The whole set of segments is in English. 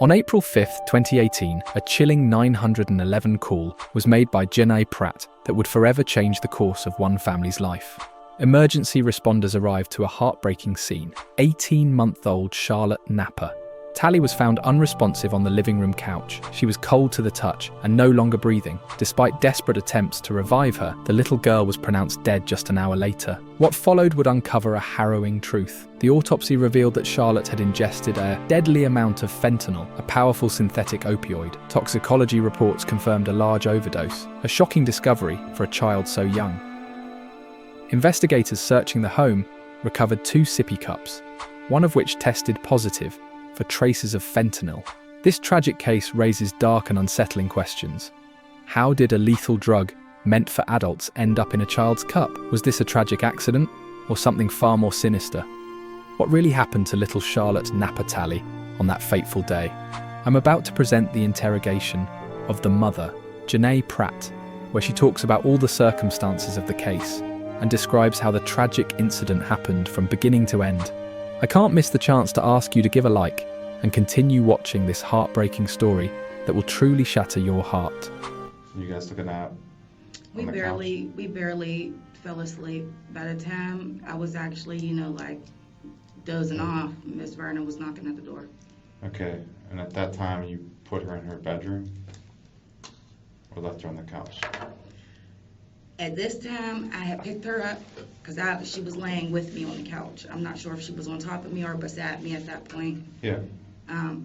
On April 5th, 2018, a chilling 911 call was made by Janae Pratt that would forever change the course of one family's life. Emergency responders arrived to a heartbreaking scene. 18-month-old Charlotte Napper. Tally was found unresponsive on the living room couch. She was cold to the touch and no longer breathing. Despite desperate attempts to revive her, the little girl was pronounced dead just an hour later. What followed would uncover a harrowing truth. The autopsy revealed that Charlotte had ingested a deadly amount of fentanyl, a powerful synthetic opioid. Toxicology reports confirmed a large overdose, a shocking discovery for a child so young. Investigators searching the home recovered 2 sippy cups, one of which tested positive for traces of fentanyl. This tragic case raises dark and unsettling questions. How did a lethal drug meant for adults end up in a child's cup? Was this a tragic accident or something far more sinister? What really happened to little Charlotte Napper Tally on that fateful day? I'm about to present the interrogation of the mother, Janae Pratt, where she talks about all the circumstances of the case and describes how the tragic incident happened from beginning to end. I can't miss the chance to ask you to give a like and continue watching this heartbreaking story that will truly shatter your heart. You guys took a nap? We barely fell asleep. By the time I was actually, dozing off, Miss Vernon was knocking at the door. Okay, and at that time you put her in her bedroom or left her on the couch? At this time, I had picked her up because she was laying with me on the couch. I'm not sure if she was on top of me or beside me at that point. Yeah. I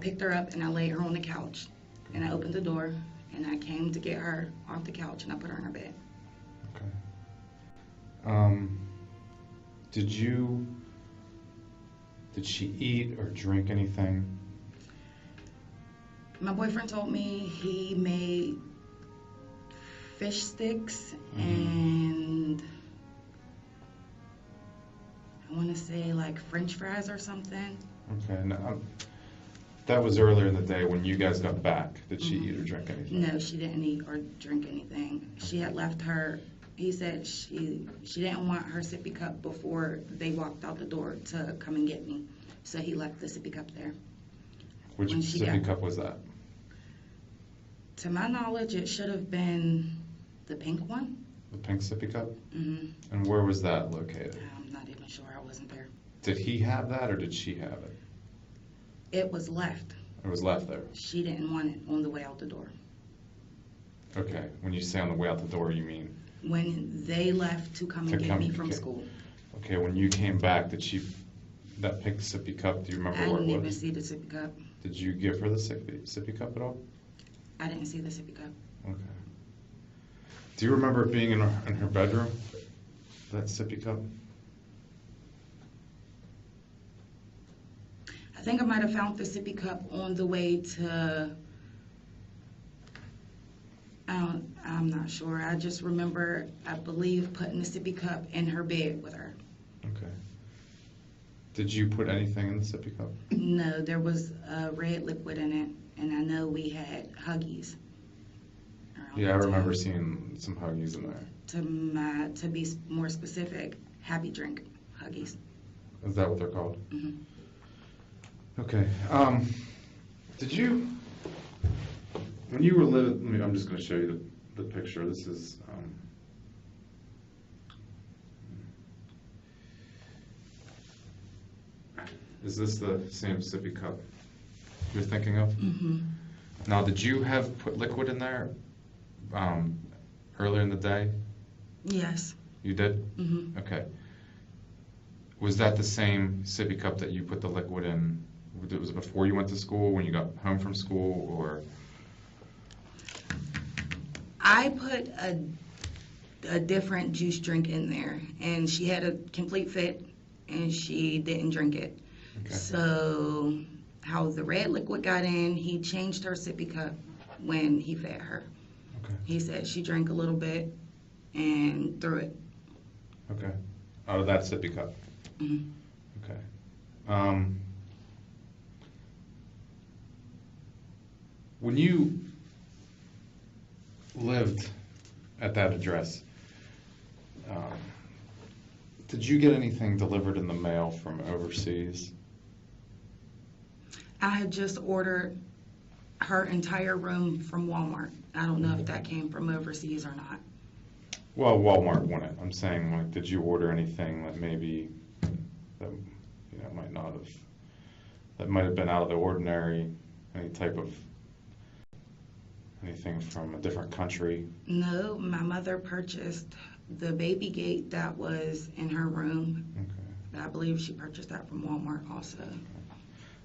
picked her up and I laid her on the couch. And I opened the door and I came to get her off the couch and I put her in her bed. Okay. Did she eat or drink anything? My boyfriend told me he made fish sticks and I want to say like French fries or something. Okay. Now, that was earlier in the day when you guys got back. Did she eat or drink anything? No, she didn't eat or drink anything. She had left her. He said she didn't want her sippy cup before they walked out the door to come and get me. So he left the sippy cup there. Which sippy cup was that? To my knowledge, it should have been the pink one. The pink sippy cup? Mm-hmm. And where was that located? I'm not even sure. I wasn't there. Did he have that or did she have it? It was left. It was left there? She didn't want it on the way out the door. Okay. When you say on the way out the door, you mean? When they left to come and get me from school. Okay, when you came back, that pink sippy cup, do you remember I where it was? didn't even see the sippy cup. Did you give her the sippy cup at all? I didn't see the sippy cup. Okay. Do you remember it being in her bedroom, that sippy cup? I think I might have found the sippy cup on the way to, I'm not sure. I just remember, I believe, putting the sippy cup in her bed with her. Okay. Did you put anything in the sippy cup? No, there was a red liquid in it, and I know we had Huggies. Yeah, I remember seeing some Huggies in there. To be more specific, Happy Drink Huggies. Is that what they're called? Mm-hmm. Okay. Did you, when you were living, I'm just going to show you the picture. This is, is this the same sippy cup you're thinking of? Mm-hmm. Now, did you have put liquid in there earlier in the day? Yes. You did? Mm-hmm. Okay. Was that the same sippy cup that you put the liquid in? Was it before you went to school, when you got home from school, or? I put a different juice drink in there, and she had a complete fit, and she didn't drink it. Okay. So how the red liquid got in, he changed her sippy cup when he fed her. Okay. He said she drank a little bit and threw it. Okay. Out of that sippy cup? Mm-hmm. Okay. When you lived at that address, did you get anything delivered in the mail from overseas? I had just ordered her entire room from Walmart. I don't know if that came from overseas or not. Well, Walmart won it. I'm saying, like, did you order anything that maybe, that, you know, might not have, that might have been out of the ordinary, any type of, anything from a different country? No, my mother purchased the baby gate that was in her room. Okay. I believe she purchased that from Walmart also.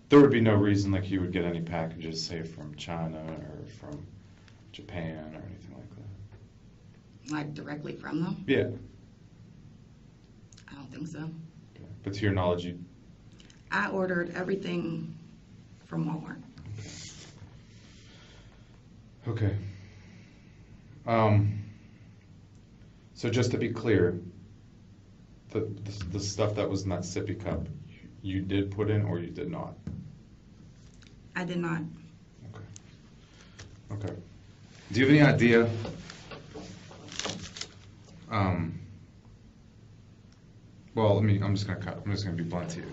There would be no reason like you would get any packages, say, from China or from Japan or anything like that? Like directly from them? Yeah. I don't think so. Okay. But to your knowledge, you... I ordered everything from Walmart. Okay. So just to be clear, the stuff that was in that sippy cup, you did put in or you did not? I did not. Okay. Okay. Do you have any idea? Well, I'm just gonna be blunt to you.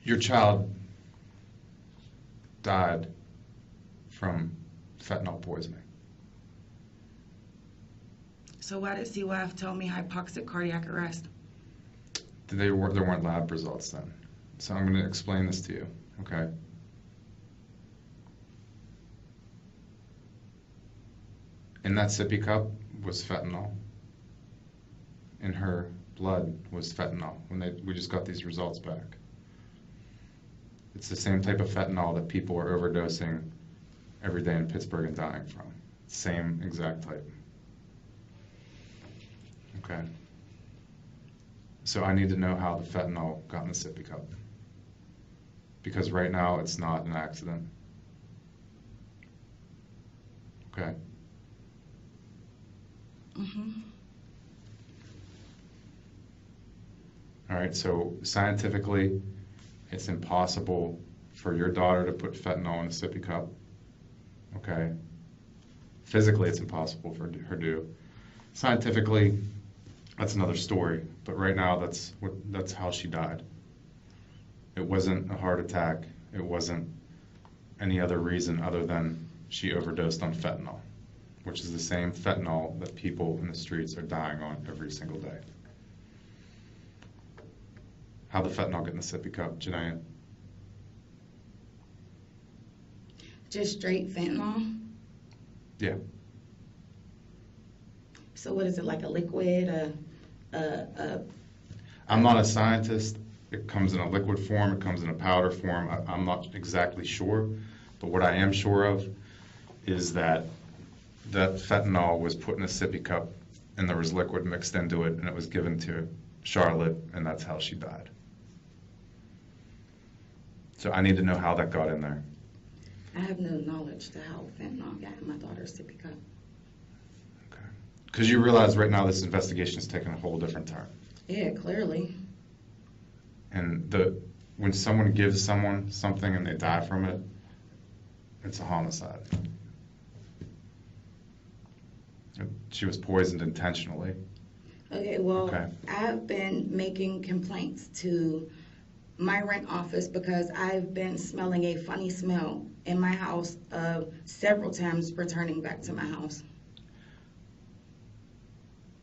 Your child died from fentanyl poisoning. So why did CYF tell me hypoxic cardiac arrest? There weren't lab results then. So I'm going to explain this to you, okay? In that sippy cup was fentanyl. In her blood was fentanyl. We just got these results back. It's the same type of fentanyl that people are overdosing every day in Pittsburgh and dying from. Same exact type. Okay. So I need to know how the fentanyl got in the sippy cup. Because right now it's not an accident. Okay. Mm-hmm. All right, so scientifically, it's impossible for your daughter to put fentanyl in a sippy cup. Okay. Physically, it's impossible for her to do. Scientifically, that's another story. But right now, that's how she died. It wasn't a heart attack. It wasn't any other reason other than she overdosed on fentanyl, which is the same fentanyl that people in the streets are dying on every single day. How'd the fentanyl get in the sippy cup, Janae? Just straight fentanyl? Yeah. So what is it, like a liquid, I'm not a scientist. It comes in a liquid form, it comes in a powder form. I'm not exactly sure, but what I am sure of is that fentanyl was put in a sippy cup and there was liquid mixed into it and it was given to Charlotte and that's how she died. So I need to know how that got in there. I have no knowledge to how fentanyl got in my daughter's sippy cup. Okay. Because you realize right now this investigation is taking a whole different turn. Yeah, clearly. And when someone gives someone something and they die from it, it's a homicide. She was poisoned intentionally. Okay, well, Okay. I've been making complaints to my rent office because I've been smelling a funny smell in my house several times returning back to my house.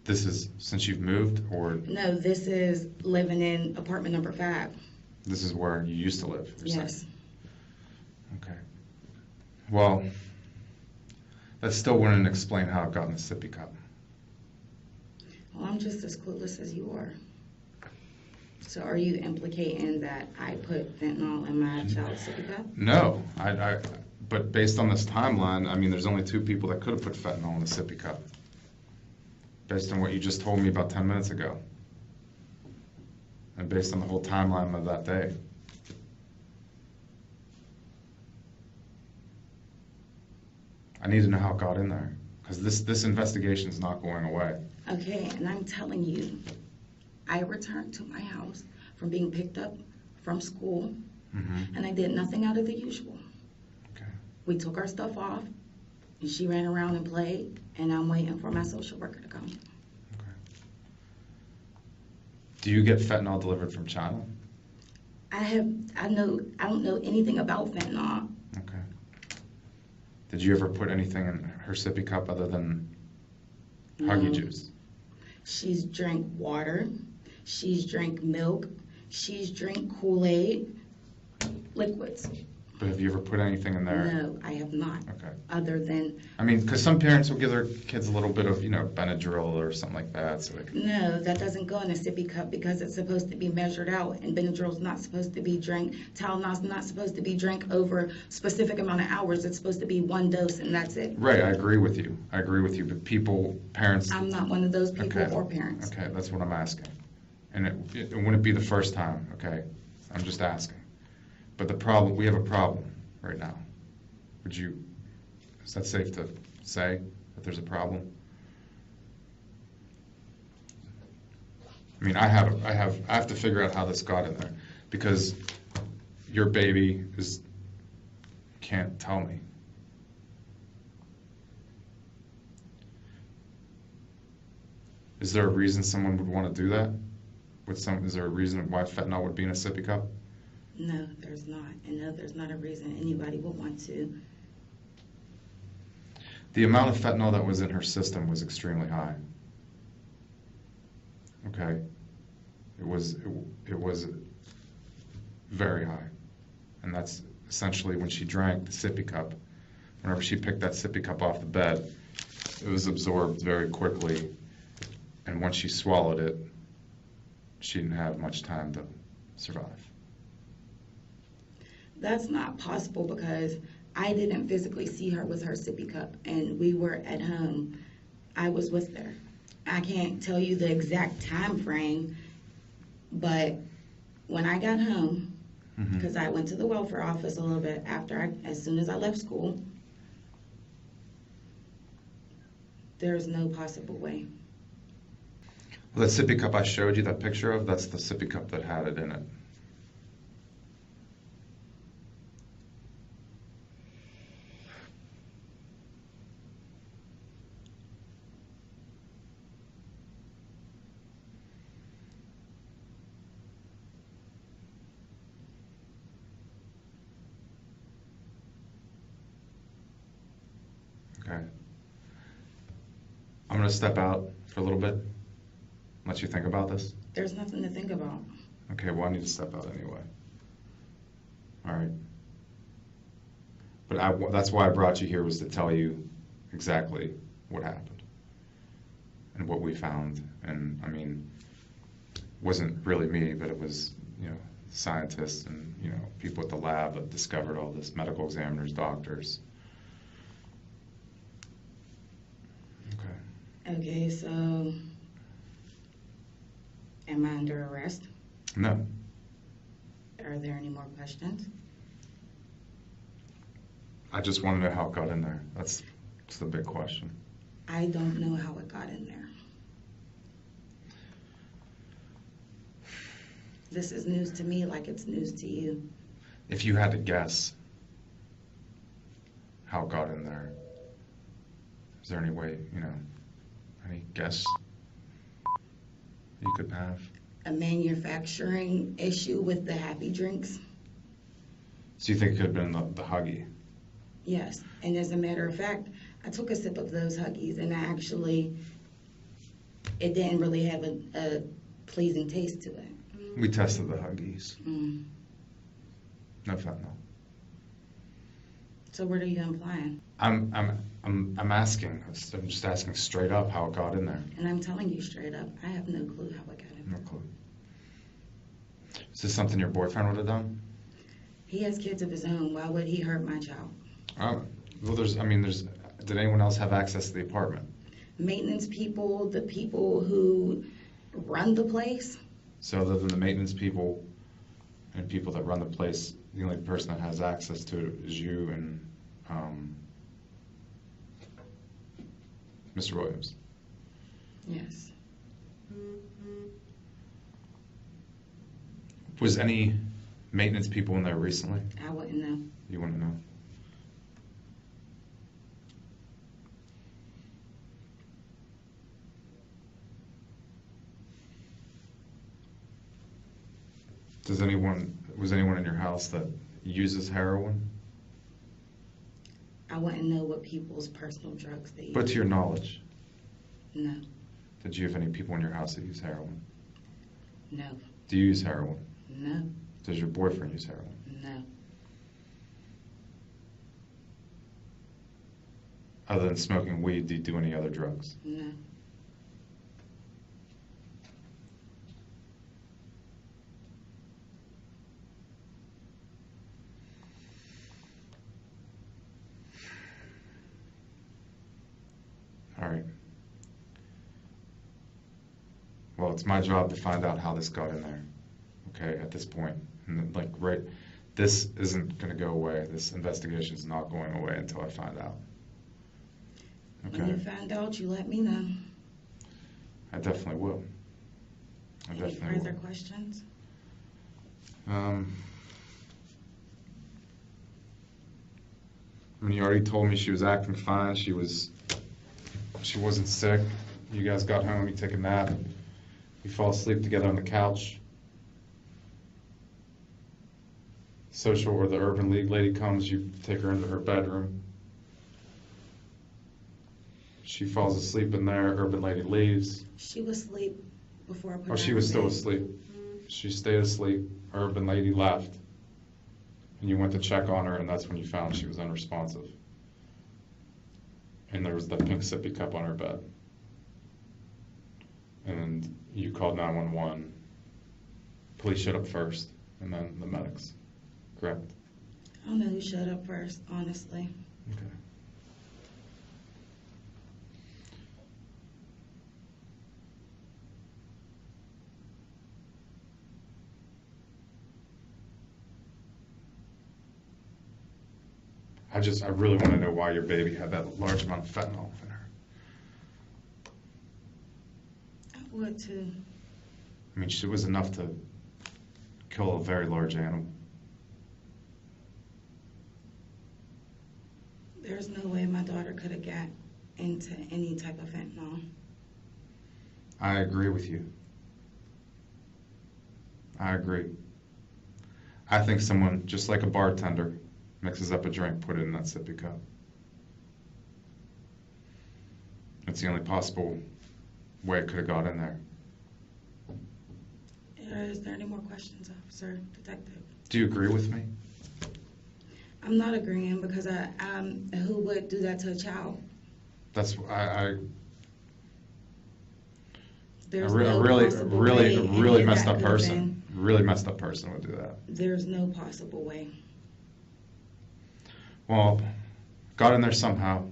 This is since you've moved, or No, this is living in apartment number 5. this is where you used to live? You're Yes. saying? Okay. Well, that still wouldn't explain how it got in the sippy cup. Well, I'm just as clueless as you are. So are you implicating that I put fentanyl in my child's sippy cup? No, but based on this timeline, I mean, there's only 2 people that could have put fentanyl in the sippy cup. Based on what you just told me about 10 minutes ago. And based on the whole timeline of that day. I need to know how it got in there. Because this investigation is not going away. Okay, and I'm telling you, I returned to my house from being picked up from school, and I did nothing out of the usual. Okay. We took our stuff off, and she ran around and played, and I'm waiting for my social worker to come. Okay. Do you get fentanyl delivered from China? I don't know anything about fentanyl. Okay. Did you ever put anything in her sippy cup other than Huggy No. juice? She's drank water. She's drank milk. She's drank Kool-Aid, liquids. But have you ever put anything in there? No, I have not. Okay. Other than, I mean, because some parents will give their kids a little bit of, Benadryl or something like that, so they can. no, that doesn't go in a sippy cup because it's supposed to be measured out, and Benadryl's not supposed to be drank. Tylenol's not supposed to be drank over specific amount of hours. It's supposed to be one dose, and that's it. Right, I agree with you. But parents. I'm not one of those people Okay. or parents. Okay, that's what I'm asking. And it wouldn't be the first time, okay? I'm just asking. But we have a problem right now. Is that safe to say that there's a problem? I mean, I have to figure out how this got in there because your baby can't tell me. Is there a reason someone would want to do that? Is there a reason why fentanyl would be in a sippy cup? No, there's not. And no, there's not a reason anybody would want to. The amount of fentanyl that was in her system was extremely high. Okay? It was very high. And that's essentially when she drank the sippy cup. Whenever she picked that sippy cup off the bed, it was absorbed very quickly. And once she swallowed it, she didn't have much time to survive. That's not possible because I didn't physically see her with her sippy cup, and we were at home. I was with her. I can't tell you the exact time frame, but when I got home, because I went to the welfare office a little bit as soon as I left school, there's no possible way. Well, that sippy cup I showed you that picture of, that's the sippy cup that had it in it. Okay. I'm going to step out for a little bit, let you think about this. There's nothing to think about. Okay, well, I need to step out anyway. All right. But that's why I brought you here, was to tell you exactly what happened and what we found. And, I mean, it wasn't really me, but it was, scientists and, people at the lab that discovered all this, medical examiners, doctors. Okay. Okay, so am I under arrest? No. Are there any more questions? I just want to know how it got in there. That's the big question. I don't know how it got in there. This is news to me like it's news to you. If you had to guess how it got in there, is there any way, any guess you could have? A manufacturing issue with the happy drinks? So you think it could have been the Huggy? Yes, and as a matter of fact, I took a sip of those Huggies and it didn't really have a pleasing taste to it. We tested the Huggies. Mm. No fentanyl. So what are you implying? I'm asking. I'm just asking straight up how it got in there. And I'm telling you straight up, I have no clue how it got in No there. clue. Is this something your boyfriend would have done? He has kids of his own. Why would he hurt my child? Well, did anyone else have access to the apartment? Maintenance people, the people who run the place. So other than the maintenance people and people that run the place, the only person that has access to it is you and Mr. Williams. Yes. Was any maintenance people in there recently? I wouldn't know. You want to know? Does anyone, was anyone in your house that uses heroin? I wouldn't know what people's personal drugs they use. But to your knowledge, No, did you have any people in your house that use heroin? no, Do you use heroin? no, Does your boyfriend use heroin? no. Other than smoking weed, do you do any other drugs? No. All right. Well, it's my job to find out how this got in there. Okay, at this point. And like, right, this isn't going to go away. This investigation is not going away until I find out. When you Okay, find out, you let me know. I definitely will. I Any definitely further will. questions? I mean, you already told me she was acting fine. She wasn't sick. You guys got home, you take a nap, you fall asleep together on the couch. Social or the Urban League lady comes, you take her into her bedroom. She falls asleep in there, Urban Lady leaves. She was asleep before I put her Oh, she in was still bed. asleep. She stayed asleep, Urban Lady left. And you went to check on her, and that's when you found she was unresponsive. And there was the pink sippy cup on her bed. And you called 911. Police showed up first, and then the medics. Correct? I don't know who showed up first, honestly. Okay. I really want to know why your baby had that large amount of fentanyl in her. I would too. I mean, it was enough to kill a very large animal. There's no way my daughter could have got into any type of fentanyl. I agree with you. I agree. I think someone, just like a bartender, mixes up a drink, put it in that sippy cup. It's the only possible way it could have got in there. Is there any more questions, officer, detective? Do you agree with me? I'm not agreeing because who would do that to a child? That's I There's a no really possible way any of messed that up could have person. Really messed up person would do that. There's no possible way. Well, got in there somehow.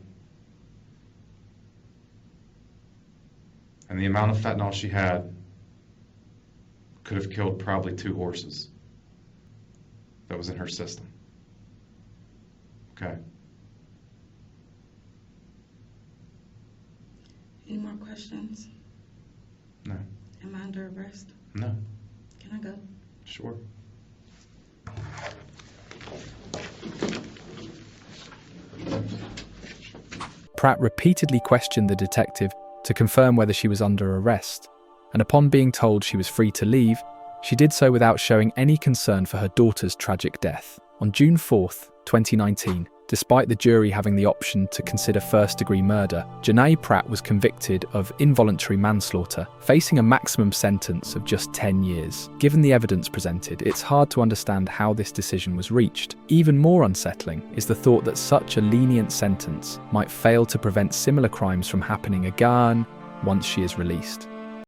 And the amount of fentanyl she had could have killed probably 2 horses that was in her system. Okay. Any more questions? No. Am I under arrest? No. Can I go? Sure. Pratt repeatedly questioned the detective to confirm whether she was under arrest, and upon being told she was free to leave, she did so without showing any concern for her daughter's tragic death. On June 4th, 2019, despite the jury having the option to consider first-degree murder, Janae Pratt was convicted of involuntary manslaughter, facing a maximum sentence of just 10 years. Given the evidence presented, it's hard to understand how this decision was reached. Even more unsettling is the thought that such a lenient sentence might fail to prevent similar crimes from happening again once she is released.